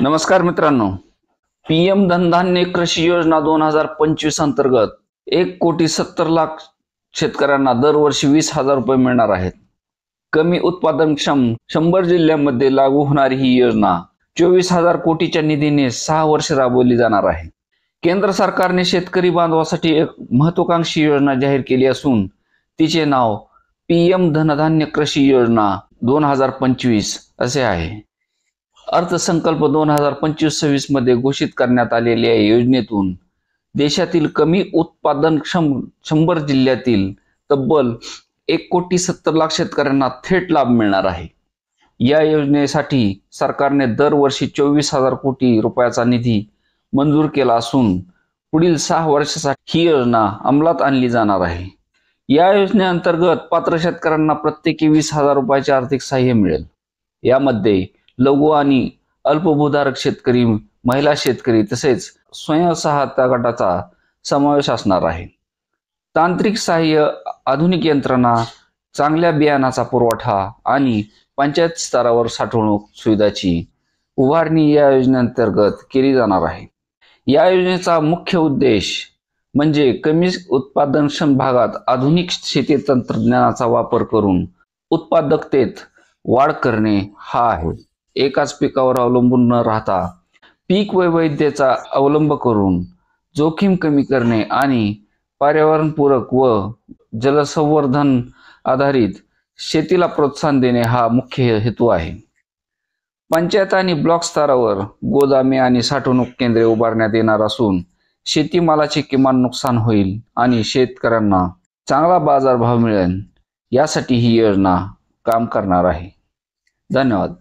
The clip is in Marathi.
नमस्कार मित्रांनो, पीएम धनधान्य कृषी योजना 2025 अंतर्गत 1,70,00,000 शेतकऱ्यांना दरवर्षी 20,000 रुपये मिळणार आहेत. कमी उत्पादनक्षम 100 जिल्ह्यांमध्ये लागू होणारी ही योजना 24,000 कोटीच्या निधीने 6 वर्ष राबवली जाणार आहे. केंद्र सरकारने शेतकरी बांधवासाठी एक महत्वाकांक्षी योजना जाहीर केली असून तिचे नाव पीएम धनधान्य कृषी योजना 2025 असे आहे. अर्थसंकल्प 2025-26 मध्ये घोषित करण्यात आलेल्या या योजनेतून देशातील कमी उत्पादनक्षम 100 जिल्ह्यातील तब्बल 1,70,00,000 शेतकऱ्यांना थेट लाभ मिळणार आहे. या योजनेसाठी सरकारने दरवर्षी 24,000 कोटी रुपयाचा निधी मंजूर केला असून पुढील 6 वर्षासाठी ही योजना अंमलात आणली जाणार आहे. या योजनेअंतर्गत पात्र शेतकऱ्यांना प्रत्येकी 20,000 रुपयाचे आर्थिक सहाय्य मिळेल. यामध्ये लघु आणि अल्पभूधारक शेतकरी, महिला शेतकरी तसेच स्वयंसहायता गटाचा समावेश असणार आहे. तांत्रिक सहाय्य, आधुनिक यंत्रणा, चांगल्या बियाणाचा पुरवठा आणि पंचायत स्तरावर साठवणूक सुविधाची उभारणी या योजनेअंतर्गत केली जाणार आहे. या योजनेचा मुख्य उद्देश म्हणजे कमी उत्पादनक्षम भागात आधुनिक शेती तंत्रज्ञानाचा वापर करून उत्पादकतेत वाढ करणे हा आहे. एकाच पिकावर अवलंबून न राहता पीक वैविध्याचा अवलंब करून जोखीम कमी करणे आणि पर्यावरणपूरक व जलसंवर्धन आधारित शेतीला प्रोत्साहन देणे हा मुख्य हेतू आहे. पंचायत आणि ब्लॉक स्तरावर गोदामे आणि साठवणूक केंद्रे उभारण्यात येणार असून शेतीमालाचे किमान नुकसान होईल आणि शेतकऱ्यांना चांगला बाजारभाव मिळेल यासाठी ही योजना काम करणार आहे. धन्यवाद.